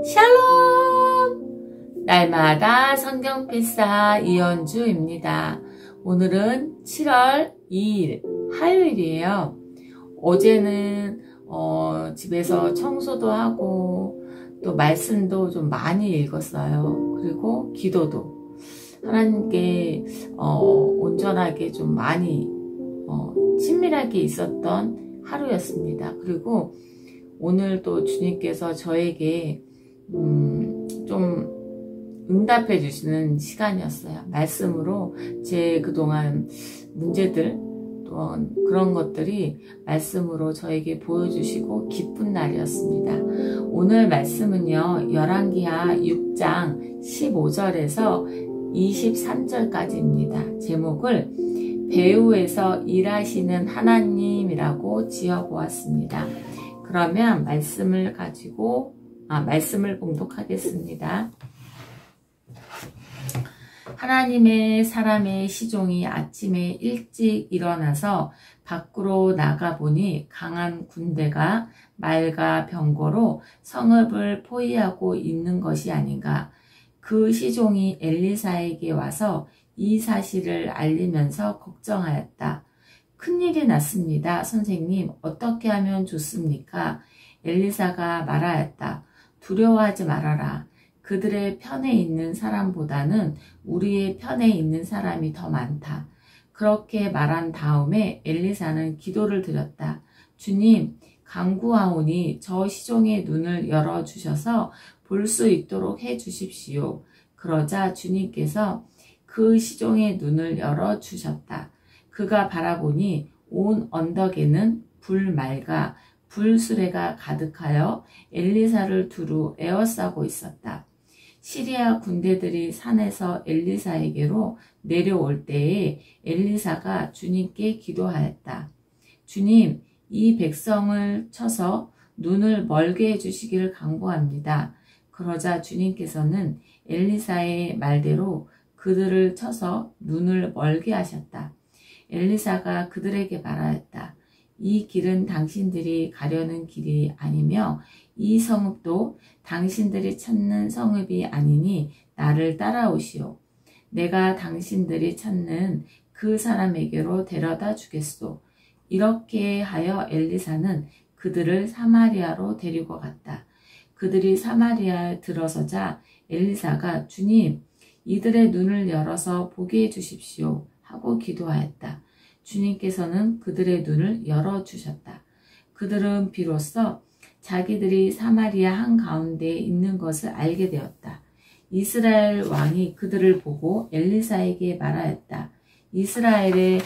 샬롬! 날마다 성경필사 이현주입니다. 오늘은 7월 2일 화요일이에요. 어제는 집에서 청소도 하고 또 말씀도 좀 많이 읽었어요. 그리고 기도도 하나님께 온전하게 좀 많이 친밀하게 있었던 하루였습니다. 그리고 오늘 또 주님께서 저에게 좀 응답해 주시는 시간이었어요. 말씀으로 제 그동안 문제들 또 그런 것들이 말씀으로 저에게 보여주시고 기쁜 날이었습니다. 오늘 말씀은요, 열왕기하 6장 15절에서 23절까지입니다. 제목을 배후에서 일하시는 하나님이라고 지어보았습니다. 그러면 말씀을 봉독하겠습니다. 하나님의 사람의 시종이 아침에 일찍 일어나서 밖으로 나가보니 강한 군대가 말과 병거로 성읍을 포위하고 있는 것이 아닌가. 그 시종이 엘리사에게 와서 이 사실을 알리면서 걱정하였다. 큰일이 났습니다. 선생님, 어떻게 하면 좋습니까? 엘리사가 말하였다. 두려워하지 말아라. 그들의 편에 있는 사람보다는 우리의 편에 있는 사람이 더 많다. 그렇게 말한 다음에 엘리사는 기도를 드렸다. 주님, 간구하오니 저 시종의 눈을 열어주셔서 볼 수 있도록 해주십시오. 그러자 주님께서 그 시종의 눈을 열어주셨다. 그가 바라보니 온 언덕에는 불말과 불수레가 가득하여 엘리사를 두루 에워싸고 있었다. 시리아 군대들이 산에서 엘리사에게로 내려올 때에 엘리사가 주님께 기도하였다. 주님, 이 백성을 쳐서 눈을 멀게 해주시기를 간구합니다. 그러자 주님께서는 엘리사의 말대로 그들을 쳐서 눈을 멀게 하셨다. 엘리사가 그들에게 말하였다. 이 길은 당신들이 가려는 길이 아니며 이 성읍도 당신들이 찾는 성읍이 아니니 나를 따라오시오. 내가 당신들이 찾는 그 사람에게로 데려다 주겠소. 이렇게 하여 엘리사는 그들을 사마리아로 데리고 갔다. 그들이 사마리아에 들어서자 엘리사가 주님, 이들의 눈을 열어서 보게 해주십시오 하고 기도하였다. 주님께서는 그들의 눈을 열어주셨다. 그들은 비로소 자기들이 사마리아 한가운데에 있는 것을 알게 되었다. 이스라엘 왕이 그들을 보고 엘리사에게 말하였다. 이스라엘의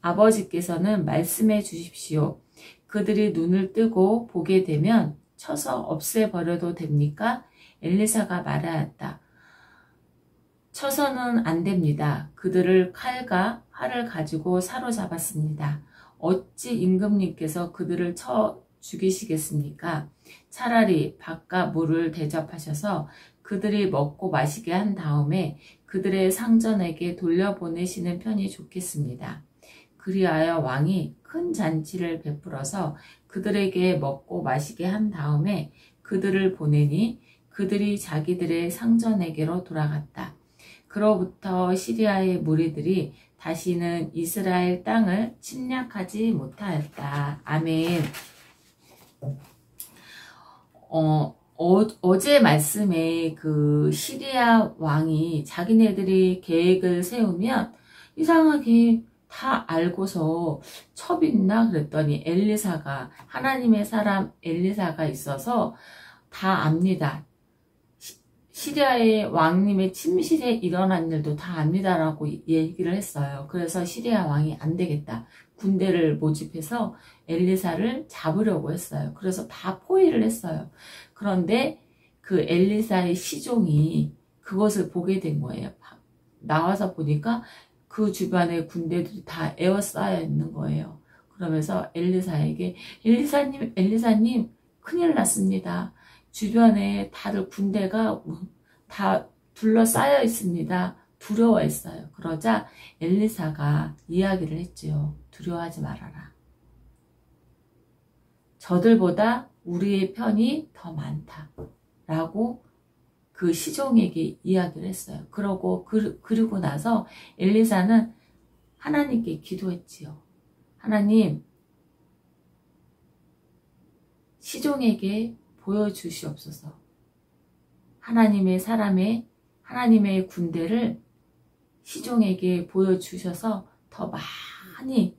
아버지께서는 말씀해 주십시오. 그들이 눈을 뜨고 보게 되면 쳐서 없애버려도 됩니까? 엘리사가 말하였다. 쳐서는 안 됩니다. 그들을 칼과 활을 가지고 사로잡았습니다. 어찌 임금님께서 그들을 쳐 죽이시겠습니까? 차라리 밥과 물을 대접하셔서 그들이 먹고 마시게 한 다음에 그들의 상전에게 돌려보내시는 편이 좋겠습니다. 그리하여 왕이 큰 잔치를 베풀어서 그들에게 먹고 마시게 한 다음에 그들을 보내니 그들이 자기들의 상전에게로 돌아갔다. 그로부터 시리아의 무리들이 다시는 이스라엘 땅을 침략하지 못하였다. 아멘. 어제 말씀에 그 시리아 왕이 자기네들이 계획을 세우면 이상하게 다 알고서 첩있나 그랬더니 엘리사가, 하나님의 사람 엘리사가 있어서 다 압니다. 시리아의 왕님의 침실에 일어난 일도 다 압니다라고 얘기를 했어요. 그래서 시리아 왕이 안 되겠다. 군대를 모집해서 엘리사를 잡으려고 했어요. 그래서 다 포위를 했어요. 그런데 그 엘리사의 시종이 그것을 보게 된 거예요. 나와서 보니까 그 주변에 군대들이 다 에워싸여 있는 거예요. 그러면서 엘리사에게 엘리사님 큰일 났습니다. 주변에 다들 군대가 다 둘러싸여 있습니다. 두려워했어요. 그러자 엘리사가 이야기를 했지요. 두려워하지 말아라. 저들보다 우리의 편이 더 많다. 라고 그 시종에게 이야기를 했어요. 그리고 나서 엘리사는 하나님께 기도했지요. 하나님, 시종에게 보여주시옵소서. 하나님의 군대를 시종에게 보여주셔서 더 많이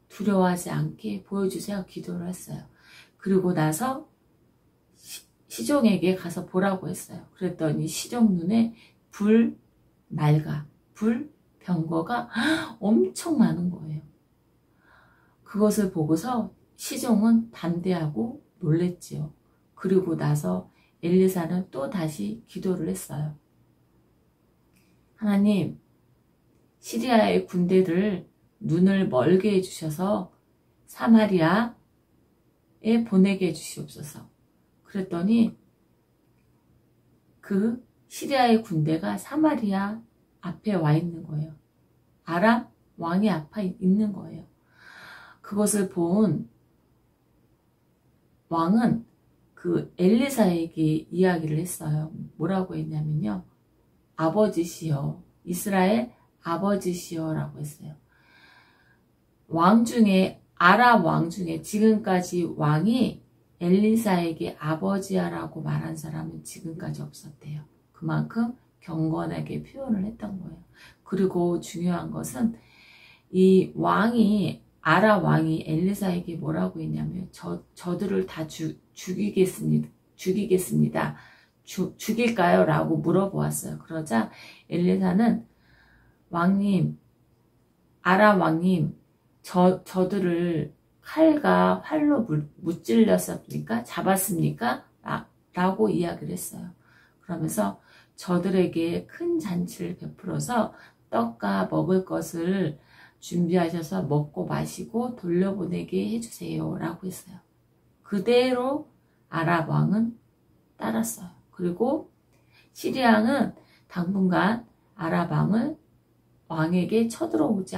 두려워하지 않게 보여주세요. 기도를 했어요. 그리고 나서 시종에게 가서 보라고 했어요. 그랬더니 시종 눈에 불 병거가 엄청 많은 거예요. 그것을 보고서 시종은 담대하고 놀랬지요. 그리고 나서 엘리사는 또 다시 기도를 했어요. 하나님, 시리아의 군대를 눈을 멀게 해주셔서 사마리아에 보내게 해주시옵소서. 그랬더니 그 시리아의 군대가 사마리아 앞에 와 있는 거예요. 아람 왕이 앞에 있는 거예요. 그것을 본 왕은 그 엘리사에게 이야기를 했어요. 뭐라고 했냐면요. 아버지시여, 이스라엘 아버지시여 라고 했어요. 아람 왕 중에 지금까지 왕이 엘리사에게 아버지야라고 말한 사람은 지금까지 없었대요. 그만큼 경건하게 표현을 했던 거예요. 그리고 중요한 것은 이 아람 왕이 엘리사에게 뭐라고 했냐면 저들을 다 죽이겠습니다. 죽일까요? 라고 물어보았어요. 그러자 엘리사는 아람 왕님, 저들을 칼과 활로 무찔렀습니까? 잡았습니까? 라고 이야기를 했어요. 그러면서 저들에게 큰 잔치를 베풀어서 떡과 먹을 것을 준비하셔서 먹고 마시고 돌려보내게 해주세요. 라고 했어요. 그대로 아람 왕은 따랐어요. 그리고 시리아는 당분간 아람 왕에게 쳐들어오지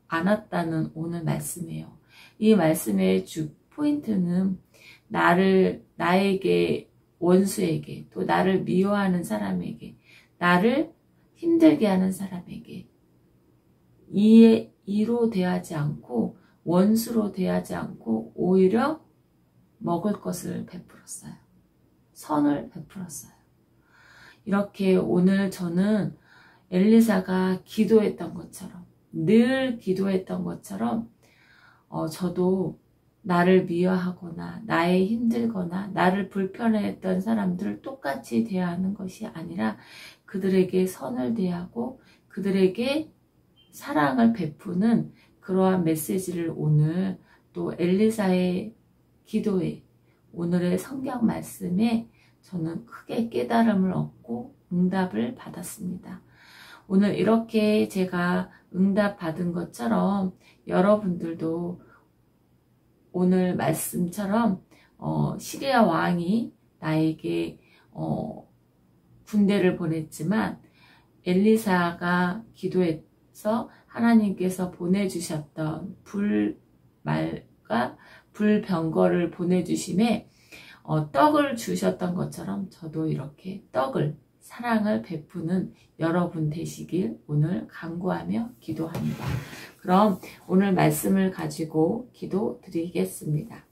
않았다는 오늘 말씀이에요. 이 말씀의 주 포인트는 나에게 원수에게 또 나를 미워하는 사람에게 나를 힘들게 하는 사람에게 이로 대하지 않고 원수로 대하지 않고 오히려 먹을 것을 베풀었어요. 선을 베풀었어요. 이렇게 오늘 저는 엘리사가 기도했던 것처럼 늘 기도했던 것처럼 저도 나를 미워하거나 나에 힘들거나 나를 불편해했던 사람들을 똑같이 대하는 것이 아니라 그들에게 선을 대하고 그들에게 사랑을 베푸는 그러한 메시지를 오늘 또 엘리사의 기도에 오늘의 성경 말씀에 저는 크게 깨달음을 얻고 응답을 받았습니다. 오늘 이렇게 제가 응답 받은 것처럼 여러분들도 오늘 말씀처럼 시리아 왕이 나에게 군대를 보냈지만 엘리사가 기도해서 하나님께서 보내주셨던 불병거를 보내주심에 떡을 주셨던 것처럼 저도 이렇게 사랑을 베푸는 여러분 되시길 오늘 간구하며 기도합니다. 그럼 오늘 말씀을 가지고 기도 드리겠습니다.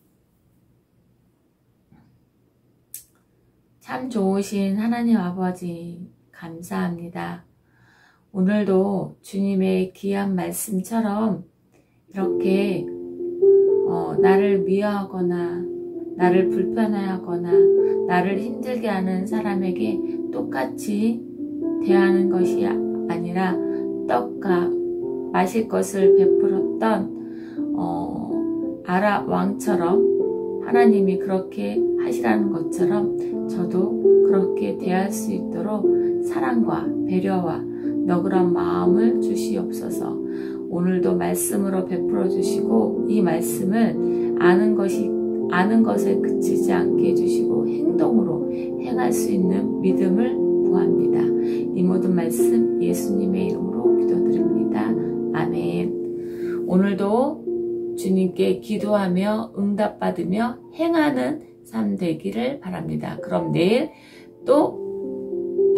참 좋으신 하나님 아버지 감사합니다. 오늘도 주님의 귀한 말씀처럼 이렇게 나를 미워하거나 나를 불편해하거나 나를 힘들게 하는 사람에게 똑같이 대하는 것이 아니라 떡과 마실 것을 베풀었던 아람 왕처럼 하나님이 그렇게 하시라는 것처럼 저도 그렇게 대할 수 있도록 사랑과 배려와 너그러운 마음을 주시옵소서. 오늘도 말씀으로 베풀어 주시고 이 말씀을 아는 것에 그치지 않게 해주시고 행동으로 행할 수 있는 믿음을 구합니다. 이 모든 말씀 예수님의 이름으로 기도드립니다. 아멘. 오늘도 주님께 기도하며 응답받으며 행하는 삶 되기를 바랍니다. 그럼 내일 또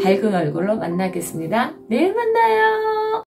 밝은 얼굴로 만나겠습니다. 내일 만나요.